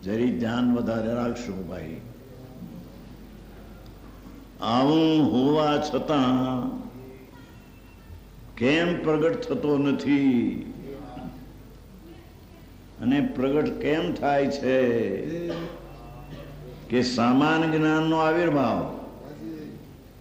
જરી ધ્યાન વધારે રાખશું ભાઈ. આવું હોવા છતાં કેમ પ્રગટ થતો નથી અને પ્રગટ કેમ થાય છે કે સામાન્ય જ્ઞાનનો આવિર્ભાવ.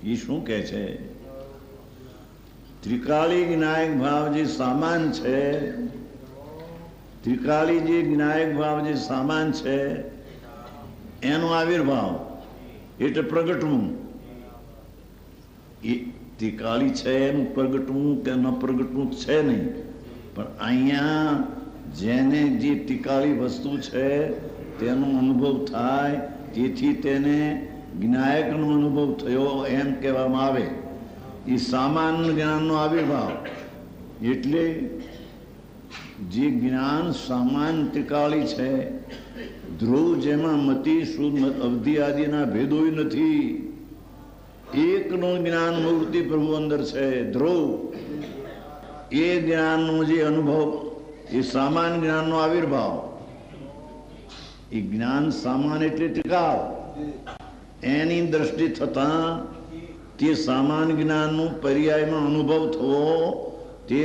એ શું કે છે? ત્રિકાળી જ્ઞાયક ભાવ જે સામાન છે, ત્રિકાળી જે જ્ઞાયક ભાવ જે સામાન છે એનો આવિર્ભાવ એટલે પ્રગટવું. એ ત્રિકાળી છે એનું પ્રગટવું કે ન પ્રગટવું છે નહીં, પણ અહીંયા જેને જે ત્રિકાળી વસ્તુ છે તેનો અનુભવ થાય, તેથી તેને જ્ઞાયકનો અનુભવ થયો એમ કહેવામાં આવે. એ સામાન્ય જ્ઞાનનો આવિર્ભાવ. એટલે જે જ્ઞાન સામાન્ય ત્રિકાળી છે, ધ્રુવ જેમાં મતિ શુદ્ધ અવધિ આદિના ભેદો નથી, એકનું જ્ઞાન મૂર્તિ પ્રભુ અંદર છે ધ્રુવ. એ જ્ઞાનનો જે અનુભવ એ સામાન્ય જ્ઞાનનો આવિર્ભાવ. એ જ્ઞાન સામાન્ય એટલે ત્રિકાળ, એની દ્રષ્ટિ થતા તે સામાન્ય જ્ઞાનનું પર્યાયમાં અનુભવ થવો તે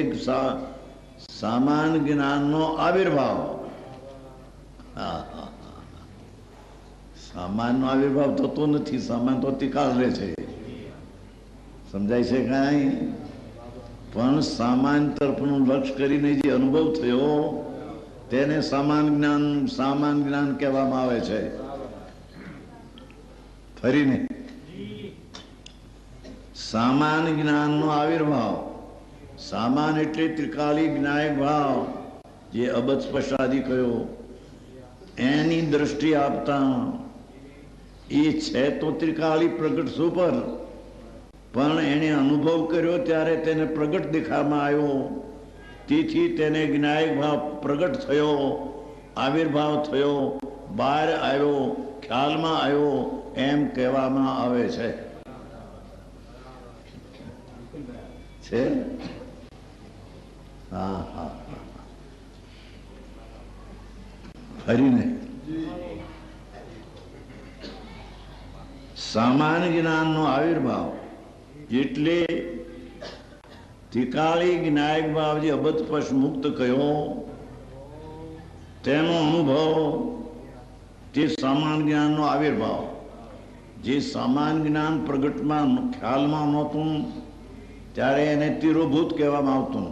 સામાન્ય જ્ઞાનનો આવિર્ભાવ. સામાન્ય આવિર્ભાવ થતો નથી, સામાન્ય તો ત્રિકાળ રહે છે. સમજાય છે કાંઈ? પણ સામાન્ય તરફનું લક્ષ્ય કરીને જે અનુભવ થયો તેને સામાન્ય જ્ઞાન કહેવામાં આવે છે. ફરીને સામાન્ય જ્ઞાનનો આવિર્ભાવ. સામાન્ય એટલે ત્રિકાળી જ્ઞાયક ભાવ જે અબજ સ્પર્શાદિ કયો, એની દ્રષ્ટિ આપતા એ છે તો ત્રિકાળી પ્રગટ સુપર, પણ એને અનુભવ કર્યો ત્યારે તેને પ્રગટ દેખાવામાં આવ્યો, તેથી તેને જ્ઞાયક ભાવ પ્રગટ થયો, આવિર્ભાવ થયો, બહાર આવ્યો, ખ્યાલમાં આવ્યો એમ કહેવામાં આવે છે. હા હા, ફરીને સામાન્ય જ્ઞાનનો આવિર્ભાવ એટલે ત્રિકાળી જ્ઞાયક ભાવ જે અબધસ્પર્શ મુક્ત કયો તેનો અનુભવ તે સામાન્ય જ્ઞાનનો આવિર્ભાવ. જે સામાન્ય જ્ઞાન પ્રગટમાં ખ્યાલમાં નહોતું ત્યારે એને તિરોભૂત કહેવામાં આવતું.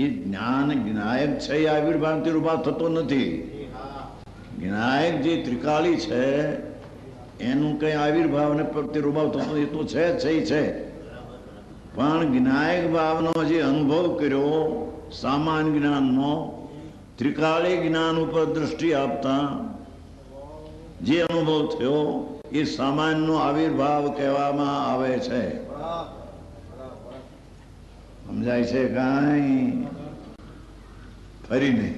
એ જ્ઞાન જ્ઞાયક છે એ આવિર્ભાવ તિરોભાવ થતો નથી. જ્ઞાયક જે ત્રિકાળી છે એનું કઈ આવિર્ભાવ ને તિરોભાવ થતો એ તો છે જ છે, પણ જ્ઞાયક ભાવનો જે અનુભવ કર્યો સામાન્ય જ્ઞાનનો, ત્રિકાળી જ્ઞાન ઉપર દ્રષ્ટિ આપતા જે અનુભવ થયો એ સામાન્યનો આવિર્ભાવ કહેવામાં આવે છે. સમજાય છે કાંઈ? ફરીને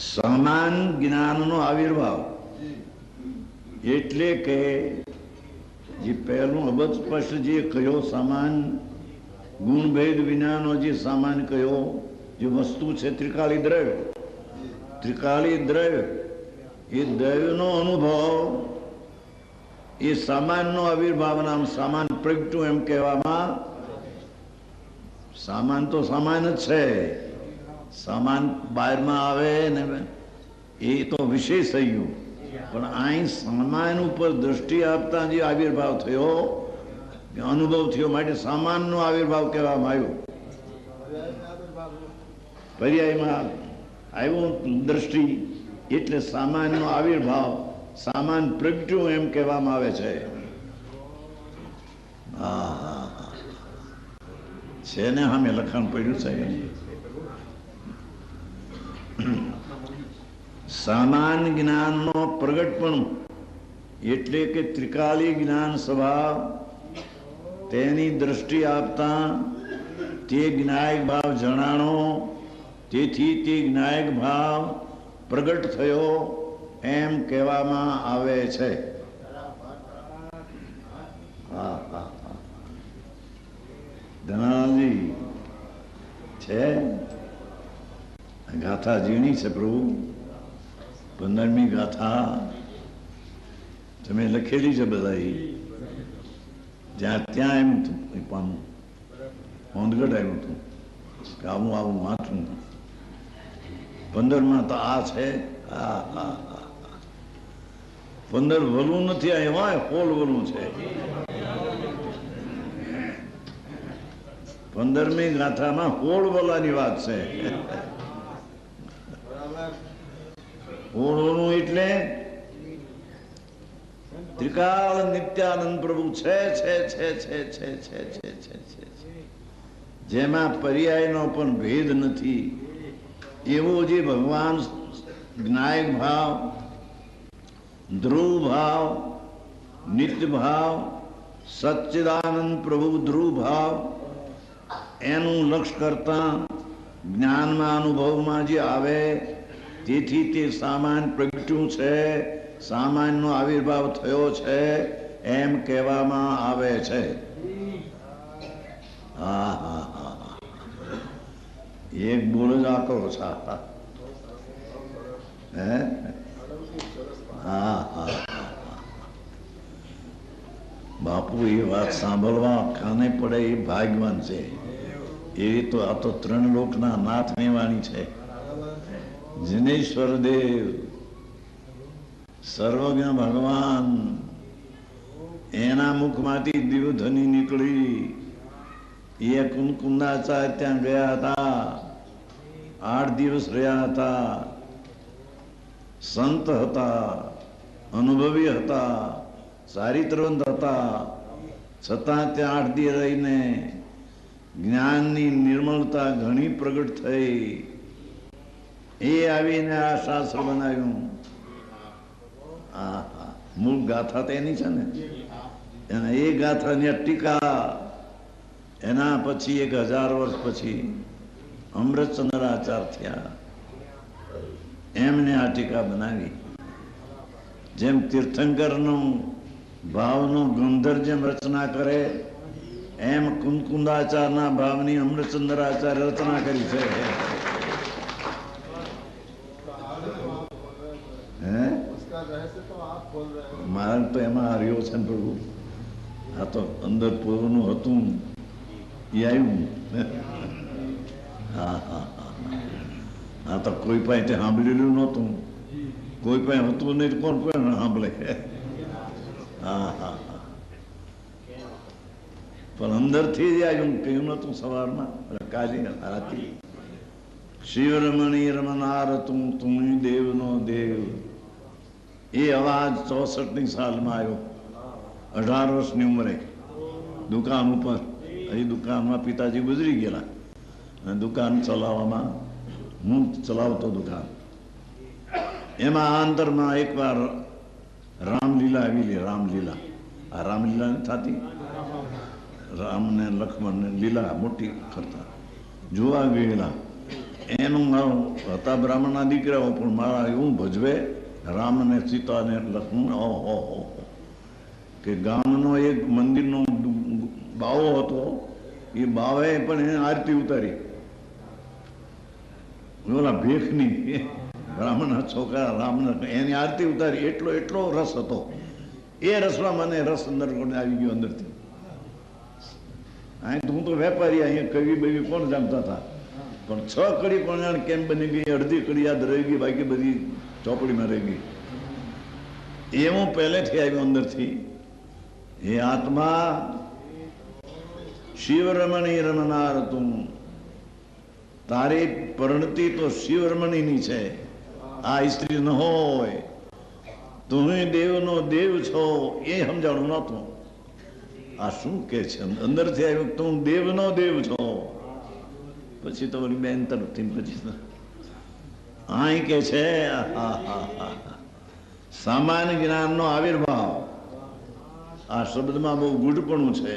સમાન જ્ઞાનનો આવિર્ભાવ એટલે કે જે પહેલું અબધસ્પર્શ જે કયો સામાન ગુણભેદ વિનાનો જે સામાન કયો જે વસ્તુ છે ત્રિકાળી દ્રવ્ય, ત્રિકાળી દ્રવ્ય એ દ્રવ્યનો અનુભવ એ સામાનનો આવિર્ભાવ નામ સામાન પ્રગટ્યું એમ કહેવામાં. સામાન તો સામાન જ છે, સામાન બહારમાં આવે ને એ તો વિશેષ થઈ ગયું, પણ અહીં સામાન ઉપર દ્રષ્ટિ આપતા જે આવિર્ભાવ થયો અનુભવ થયો માટે સામાનનો આવિર્ભાવ કહેવામાં આવ્યો. પર્યાયમાં આવ્યું દ્રષ્ટિ એટલે સામાનનો આવિર્ભાવ, સામાન પ્રગટ્યું એમ કહેવામાં આવે છે. છે ને સામે લખાણ પડ્યું છે. સામાન જ્ઞાનનો પ્રગટપણું એટલે કે ત્રિકાળી જ્ઞાન સ્વભાવ તેની દ્રષ્ટિ આપતા તે જ્ઞાયક ભાવ જણાણો, તેથી તે જ્ઞાયક ભાવ પ્રગટ થયો એમ કહેવામાં આવે છે. હા હા, ધનાજી છે ગાથા ઝીણી છે પ્રભુ. 15મી ગાથા તમે લખેલી છે બધા, જ્યાં ત્યાં એમ પાનું હોંદગઢ આવ્યું હતું કે આવું આવું વાંચું. 15માં તો આ છે. 15 વલું નથી, આ એમાં હોલ વલું છે. 15મી ગાથામાં હોળ વલાની વાત છે. હોળ વલું એટલે ત્રિકાળ નિત્યાનંદ પ્રભુ છે છે છે છે છે છે છે છે છે જેમાં પર્યાયનો પણ ભેદ નથી. એવો જે ભગવાન જ્ઞાયક ભાવ, ધ્રુવ ભાવ, નિત્ય ભાવ, સચ્ચિદાનંદ પ્રભુ ધ્રુવ ભાવ, એનું લક્ષ્ય કરતા જ્ઞાનમાં અનુભવમાં જે આવે તેથી તે સામાન્ય પ્રગટ્યું છે, સામાન્યનો આવિર્ભાવ થયો છે એમ કહેવામાં આવે છે. હા હા હા, એક બોલ જ આકરો છે. હે હા હા, બાપુ એ વાત સાંભળવા કાને પડે એ ભાગ્યવાન છે. એ તો આ તો 3 લોકના નાથની વાણી છે. જિનેશ્વર દેવ સર્વજ્ઞ ભગવાન, એના મુખમાંથી દિવધની નીકળી. એ કુંકુંદાચાર્ય ત્યાં ગયા હતા, 8 દિવસ રહ્યા હતા. સંત હતા, અનુભવી હતા, ચારિત્રવંત હતા, છતાં ત્યાં 8 દિવસ રહીને જ્ઞાનની નિર્મળતા ઘણી પ્રગટ થઈ. એ આવીને આ શાસ્ત્ર બનાવ્યું. મૂળ ગાથા તો એની છે ને, એના એ ગાથાની ટીકા. એના પછી 1000 વર્ષ પછી અમૃતચંદ્રાચાર્ય થયા, એમને આ ટીકા બનાવી. જેમ તીર્થંકરનું ભાવનો ગંધર જેમ રચના કરે એમ કુંદકુંદાચારના ભાવની અમૃતચંદ્રાચાર્ય રચના કરી છે. મારે તો એમાં હાર્યો છે ને પ્રભુ. આ તો અંદર પૂર્વનું હતું એ આવ્યું. હા હા હા, આ તો કોઈ પાસે સાંભળેલું નહોતું, કોઈ પાસે હતું નહીં, કોણ પણ સાંભળે. હા હા હા, પણ અંદરથી જ આવ્યું. કહ્યું નતું સવારમાં, કાલે રાતે શિવરમણી રમનાર તું તું દેવનો દેવ. એ અવાજ 64ની સાલમાં આવ્યો, 18 વર્ષની ઉંમરે, દુકાન ઉપર. એ દુકાનમાં પિતાજી ગુજરી ગયેલા અને દુકાન ચલાવવામાં હું ચલાવતો દુકાન. એમાં આંતરમાં એકવાર રામલીલા આવેલી. રામલીલા, આ રામલીલા નથી થતી, રામને લક્ષ્મણને લીલા મોટી કરતા જોવા ગયેલા. એનું હતા બ્રાહ્મણના દીકરાઓ, પણ મારા એવું ભજવે રામને, સીતાને, લક્ષ્મણ. ઓહો કે ગામનો એક મંદિરનો બાવો હતો, એ બાવે પણ એને આરતી ઉતારી. ઓલા ભેખની બ્રાહ્મણના છોકરા રામને એની આરતી ઉતારી. એટલો રસ હતો. એ રસમાં મને રસ અંદર આવી ગયો અંદરથી. અહીં હું તો વેપારી, અહીંયા કવિ બવી કોણ જાણતા હતા, પણ 6 કડી પણ જાણે કેમ બની ગઈ, અડધી કડી યાદ રહી ગઈ, બાકી બધી ચોપડીમાં રહી ગઈ. એવું પહેલેથી આવ્યું અંદરથી. એ આત્મા શિવરમણી રમનાર તું. તારી પરિણતિ તો શિવરમણીની છે, આ સ્ત્રી ન હોય. તું દેવનો દેવ છો એ સમજાણું નહોતું. આ શું કે છે અંદરથી આવ્યું, તું દેવનો દેવ છો. પછી તો ઓલી બેન તરફથી પછી અહીં કે છે સામાન્ય જ્ઞાનનો આવિર્ભાવ. આ શબ્દમાં બહુ ગૂઢપણું છે.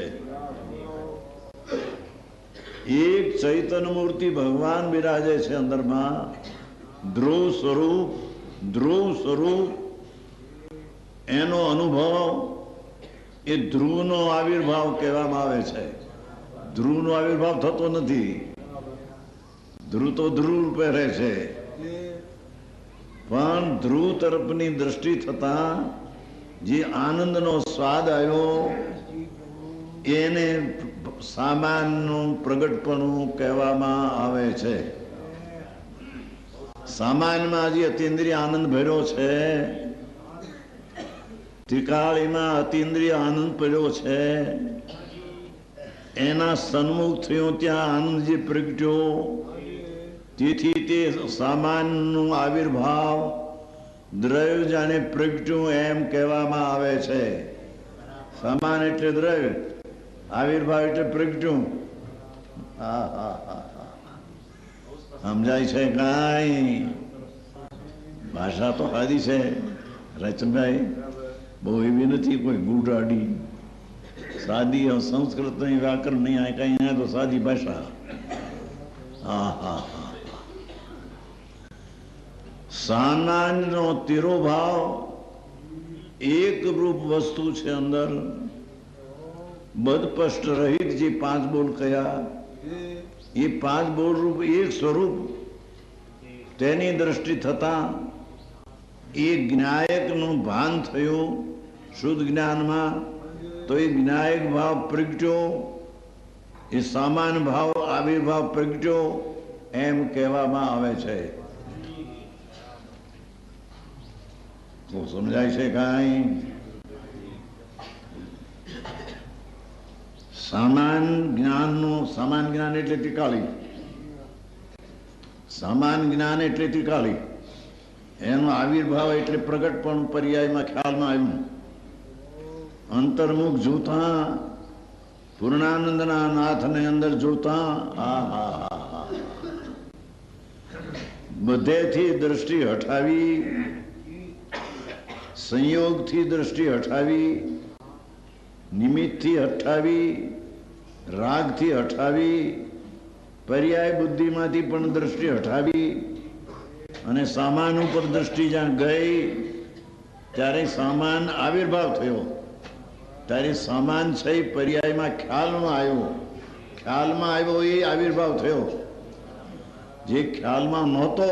એક ચૈતન્ય મૂર્તિ ભગવાન બિરાજે છે અંદરમાં, ધ્રુવ સ્વરૂપ. એનો અનુભવ એ ધ્રુવનો આવિર્ભાવ કહેવામાં આવે છે. ધ્રુવનો આવિર્ભાવ થતો નથી. ધ્રુવ તો ધ્રુવ પહેરે છે, પણ ધ્રુવ તરફની દ્રષ્ટિ થતા જે આનંદનો સ્વાદ આવ્યો એને સામાનનું પ્રગટપણું કહેવામાં આવે છે. સામાનમાં જે અતિન્દ્રિય આનંદ ભર્યો છે, ત્રિકાળીમાં અતિન્દ્રિય આનંદ પડ્યો છે, એના સન્મુખ થયો ત્યાં આનંદ જે પ્રગટ્યો, તેથી તે સામાનનું આવિર્ભાવ દ્રવ્ય જાણે પ્રગટ્યું એમ કહેવામાં આવે છે. સામાન એટલે દ્રવ્ય, આવિર્ભાવ એટલે પ્રગટ્યું. સમજાય છે કાંઈ? ભાષા તો સાદી છે રચનભાઈ, બહુ એવી નથી કોઈ ગુડાડી. સાદી સંસ્કૃત નહીં, વ્યાકરણ નહીં, આ કઈ તો સાદી ભાષા. સામાનનો તિરોભાવ એક રૂપ વસ્તુ છે અંદર, બદપષ્ટ રહિત જે પાંચ બોલ કયા, એ પાંચ બોલ રૂપ એક સ્વરૂપ, તેની દ્રષ્ટિ થતા એ જ્ઞાયકનું ભાન થયું શુદ્ધ જ્ઞાનમાં, તો એ જ્ઞાયક ભાવ પ્રગટ્યો, એ સામાન ભાવ આવિર્ભાવ પ્રગટ્યો એમ કહેવામાં આવે છે. તો સમજાય છે કાંઈ? સામાન જ્ઞાનનું, સામાન જ્ઞાન એટલે ત્રિકાળી, સામાન જ્ઞાન એટલે ત્રિકાળી, એનો આવિર્ભાવ એટલે પ્રગટપણું પર્યાયમાં ખ્યાલમાં આવ્યું. અંતર્મુખ જોતા પૂર્ણાનંદના નાથને અંદર જોતા બધેથી દ્રષ્ટિ હટાવી, સંયોગથી દ્રષ્ટિ હટાવી, નિમિત્તથી હટાવી, રાગથી હટાવી, પર્યાય બુદ્ધિમાંથી પણ દ્રષ્ટિ હટાવી, અને સામાન ઉપર દ્રષ્ટિ જ્યાં ગઈ ત્યારે સામાન આવિર્ભાવ થયો, ત્યારે સામાન છે પર્યાયમાં ખ્યાલમાં આવ્યો, ખ્યાલમાં આવ્યો એ આવિર્ભાવ થયો. જે ખ્યાલમાં નહોતો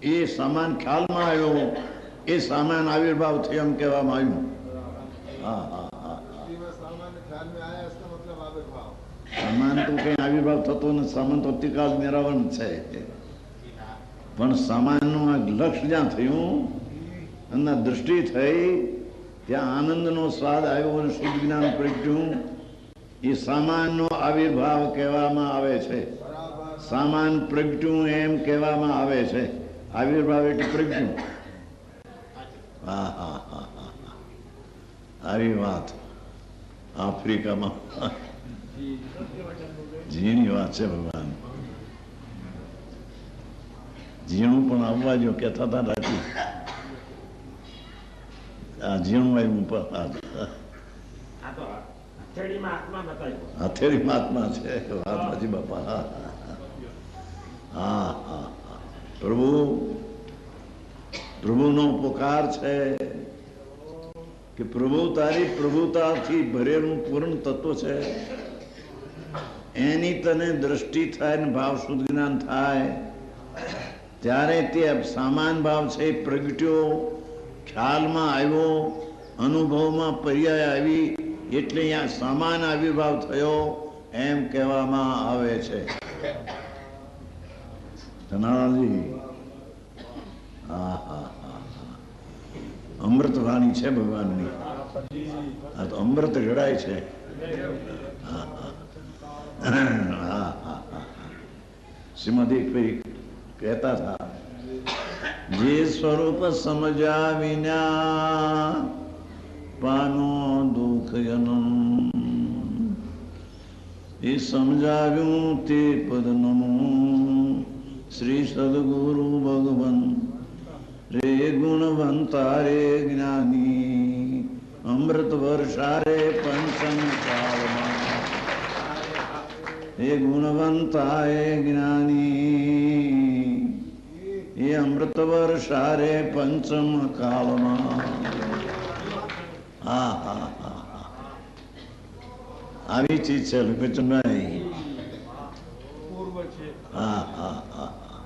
એ સામાન ખ્યાલમાં આવ્યો, એ સામાન આવિર્ભાવ થયો એમ કહેવામાં આવ્યું. સામાન તો કઈ આવિર્ભાવ થતો નથી, સામાન તો અતિકાળ નિરાવરણ છે. પણ સામાનનું આ લક્ષ્ય જ્યાં થયું અને દ્રષ્ટિ થઈ ત્યાં આનંદનો સ્વાદ આવ્યો અને શુદ્ધ જ્ઞાન પ્રગટ્યું, એ સામાનનો આવિર્ભાવ કહેવામાં આવે છે. સામાન પ્રગટ્યું એમ કહેવામાં આવે છે. આવિર્ભાવ એટલે પ્રગટ્યું. આવી વાત આફ્રિકામાં ઝીણી વાત છે. ભગવાન ઝીણું પણ આવવા જો કહેતા હતા રાજી, આ ઝીણું આવ્યું હથેળી મહાત્મા છે. વાત હાજી બાપા. પ્રભુનો પુકાર છે કે પ્રભુ તારી પ્રભુતાથી ભરેલું પૂર્ણ તત્વ છે, એની તને દ્રષ્ટિ થાય ને ભાવ શુદ્ધ જ્ઞાન થાય ત્યારે તે સામાન ભાવ છે પ્રગટ્યો, ખ્યાલમાં આવ્યો, અનુભવમાં પર્યાય આવી, એટલે અહીંયા સામાન આવિર્ભાવ થયો એમ કહેવામાં આવે છે. અમૃત વાણી છે ભગવાનની. આ તો અમૃત જડાય છે. શ્રીમદ એક કહેતા હતા, જે સ્વરૂપ સમજ્યા વિના પાનો દુઃખ જન્મ, એ સમજાવ્યું તે પદનમું શ્રી સદગુરુ ભગવન રે ગુણવંતા રે જ્ઞાની, અમૃત વર્ષા રે પંચમ કાળમાં, એ ગુણવંતા એ જ્ઞાની, એ અમૃત વર્ષા રે પંચમ કાળમાં. આવી ચીજ છે લોકોચંદભાઈ. બરોબર છે. હા હા હા